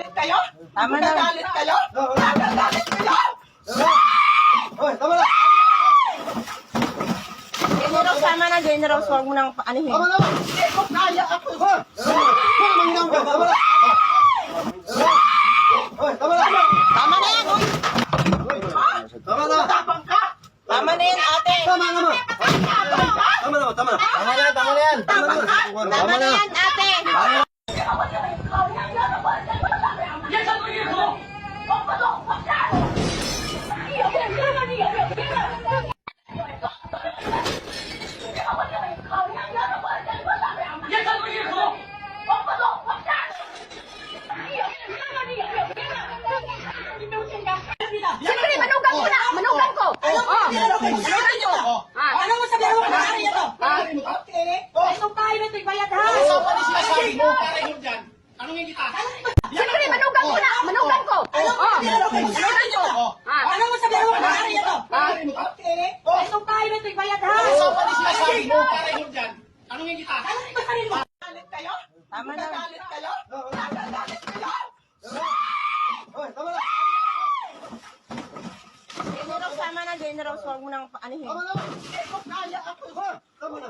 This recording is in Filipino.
Magagalit kayo? Tama na. Magagalit kayo? Magagalit kayo? Hoy, tama na! General, tama na, General. Huwag mo nang paanihin. Tama na! Hindi ko kaya ako. Hoy! Manginang ka! Tama na! Hoy, tama na! Tama na yan, uy. Ha? Tama na! Tapang ka? Tama na yan, ate. Tama naman! Tama na! Tama na! Tama na! Tama na yan! Tama na! Tama na yan, ate. Siyempre, manugang ko na! Manugang ko! Ano mo sabihin mo kung ano ito? Okay. Itong tayo na ito'y bayad ha. Sinasabi mo, para yun dyan. Tanungin kita. Siyempre, manugang ko na! Manugang ko! Manugang ko. Ano mo sabihin mo kung ano ito? Okay. Itong tayo na ito'y bayad ha. Sinasabi mo, para yun dyan. Tanungin kita. Tanungin mo sarili mo. Magagalit kayo? Tama na. Magagalit kayo? Magagalit kayo? Hoy, tama na! General, tama na, General. Huwag mo nang paanihin. Tama na! Hindi ko kaya ako. Tama na!